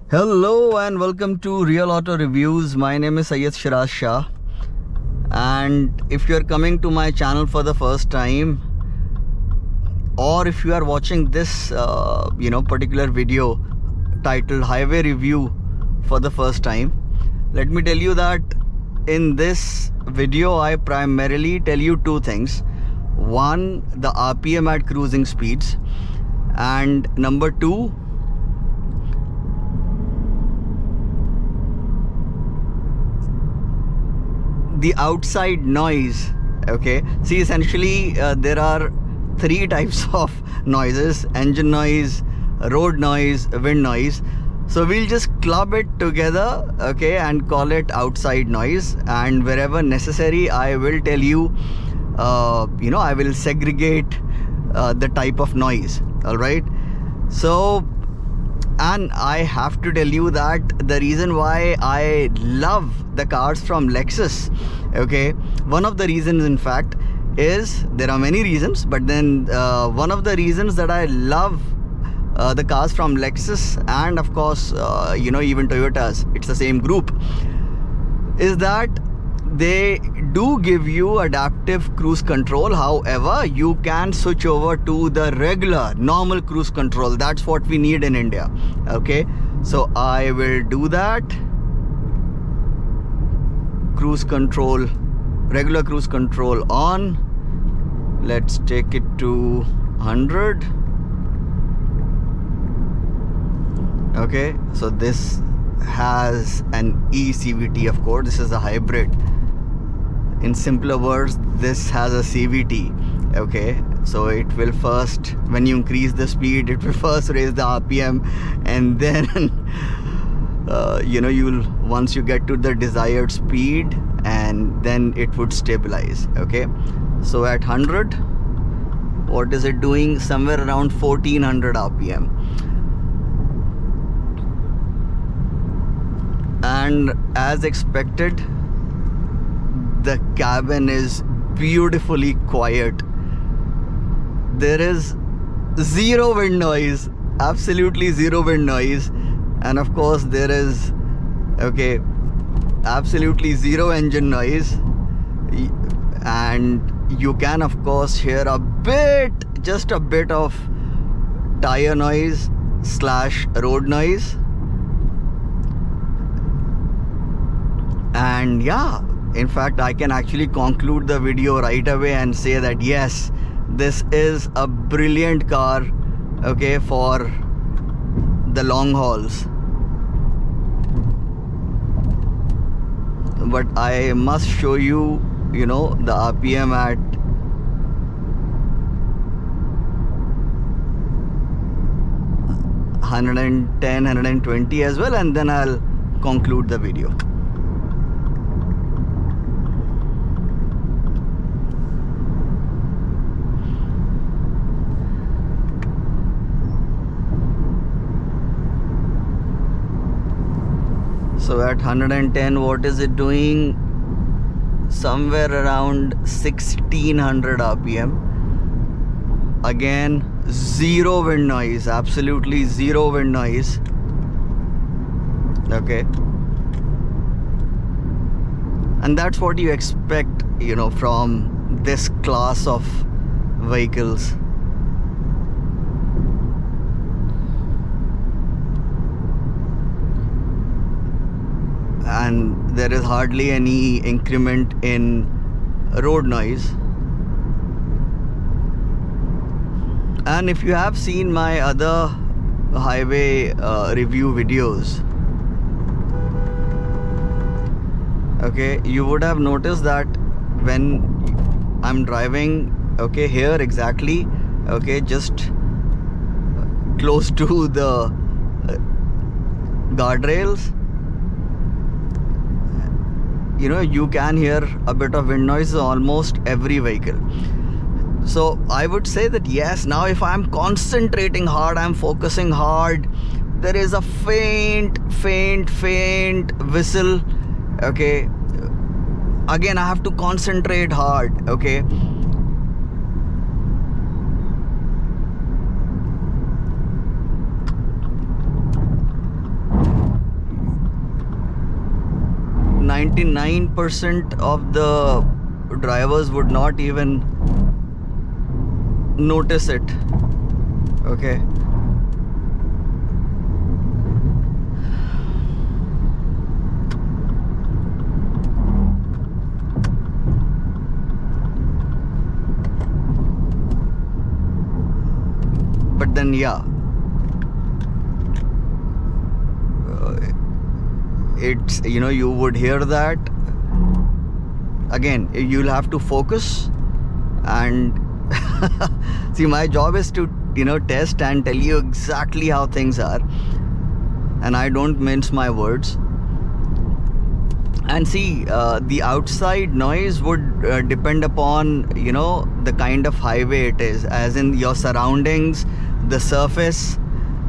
Hello and welcome to Real Auto Reviews. My name is Syed Shiraz Shah, and if you are coming to my channel for the first time, or if you are watching this particular video titled Highway Review for the first time, let me tell you that in this video I primarily tell you two things. One, the RPM at cruising speeds, and number two, the outside noise. Okay, see, essentially there are three types of noises: engine noise, road noise, wind noise. So we'll just club it together, okay, and call it outside noise. And wherever necessary, I will tell you, I will segregate the type of noise. All right. So, and I have to tell you that the reason why I love the cars from Lexus, okay, one of the reasons, in fact, is, there are many reasons, but then one of the reasons that I love the cars from Lexus, and of course even Toyotas, it's the same group, is that they do give you adaptive cruise control. However, you can switch over to the regular normal cruise control. That's what we need in India. Okay, so I will do that. Cruise control, regular cruise control on. Let's take it to 100. Okay, so this has an eCVT, of course. This is a hybrid. In simpler words, this has a CVT. Okay, so it will first, when you increase the speed, it will first raise the RPM, and then you'll, once you get to the desired speed, and then it would stabilize. Okay, so at 100, what is it doing? Somewhere around 1400 RPM. And as expected, the cabin is beautifully quiet. There is zero wind noise, absolutely zero wind noise, and of course there is, okay, absolutely zero engine noise. And you can of course hear a bit, just a bit of tire noise / road noise. And yeah, in fact, I can actually conclude the video right away and say that yes, this is a brilliant car, okay, for the long hauls. But I must show you, the RPM at 110, 120 as well, and then I'll conclude the video. So at 110, what is it doing? Somewhere around 1600 RPM. Again, zero wind noise, absolutely zero wind noise. Okay. And that's what you expect, from this class of vehicles. And there is hardly any increment in road noise. And if you have seen my other highway review videos, okay, you would have noticed that when I'm driving, okay, here exactly, okay, just close to the guardrails, you can hear a bit of wind noise almost every vehicle. So I would say that yes, now if I'm concentrating hard, I'm focusing hard, there is a faint whistle. Okay, again I have to concentrate hard. Okay, 99% of the drivers would not even notice it. Okay. But then yeah, it's, you know, you would hear that. Again, you'll have to focus and see, my job is to, you know, test and tell you exactly how things are, and I don't mince my words. And see, the outside noise would depend upon, you know, the kind of highway it is, as in your surroundings, the surface.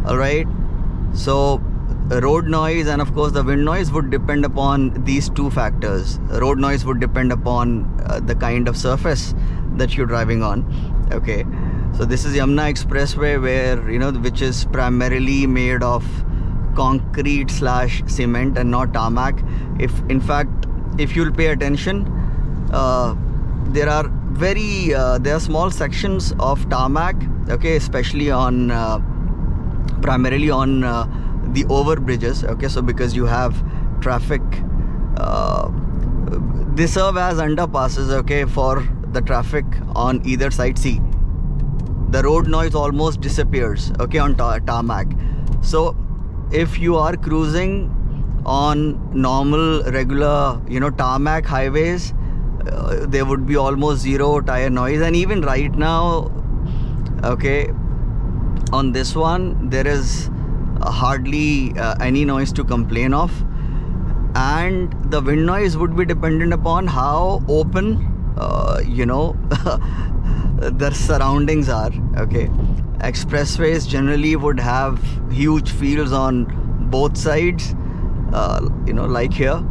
All right, so road noise and of course the wind noise would depend upon these two factors. Road noise would depend upon the kind of surface that you're driving on. Okay, so this is Yamuna Expressway, where, you know, which is primarily made of concrete / cement and not tarmac. If in fact, if you'll pay attention, there are small sections of tarmac, okay, especially on primarily on the over bridges. Okay, so because you have traffic, they serve as underpasses, okay, for the traffic on either side. See, the road noise almost disappears, okay, on tarmac. So if you are cruising on normal regular, you know, tarmac highways, there would be almost zero tire noise. And even right now, okay, on this one there is hardly any noise to complain of. And the wind noise would be dependent upon how open you know the surroundings are. Okay, expressways generally would have huge fields on both sides, you know, like here.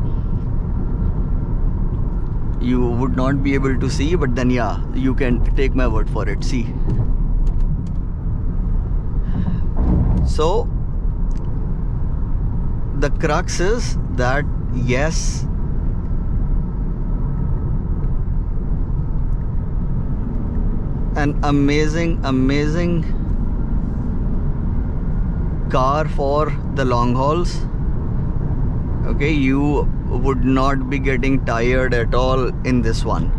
You would not be able to see, but then yeah, you can take my word for it. See, so the crux is that yes, an amazing car for the long hauls. Okay, you would not be getting tired at all in this one.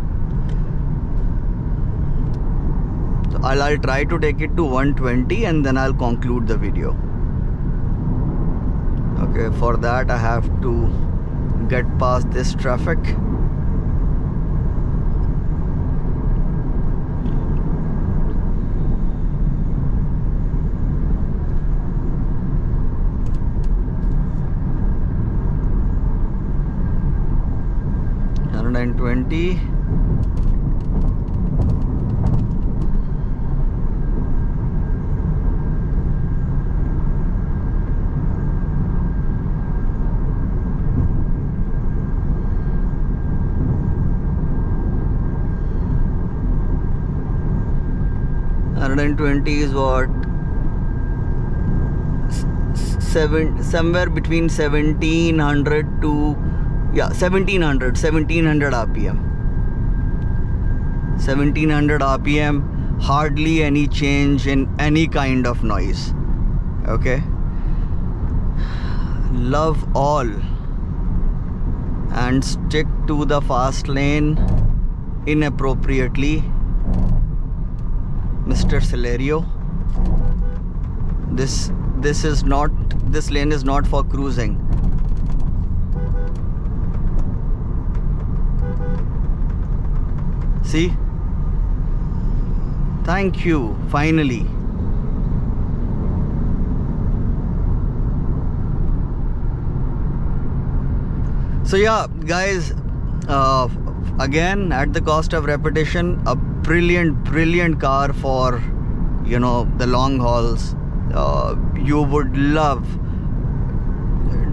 So I'll try to take it to 120 and then I'll conclude the video. Okay, for that I have to get past this traffic. And 20. Is what, somewhere between 1700 to 1700 RPM. 1700 RPM, hardly any change in any kind of noise. Okay, love all and stick to the fast lane inappropriately, Mr. Celerio. This lane is not for cruising. See? Thank you, finally. So yeah, guys, again, at the cost of repetition, a brilliant car for, you know, the long hauls. You would love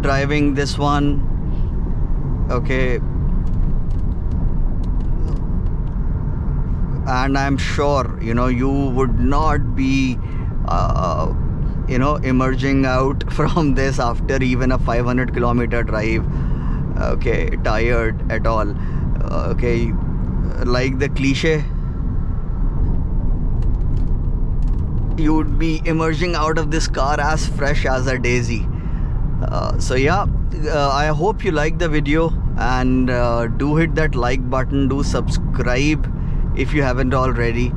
driving this one. Okay, and I'm sure, you know, you would not be you know, emerging out from this after even a 500 kilometer drive. okay, tired at all. Okay, like the cliche, you would be emerging out of this car as fresh as a daisy. So yeah, I hope you like the video, and do hit that like button, do subscribe if you haven't already,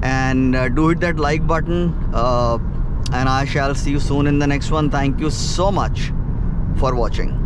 and do hit that like button, and I shall see you soon in the next one. Thank you so much for watching.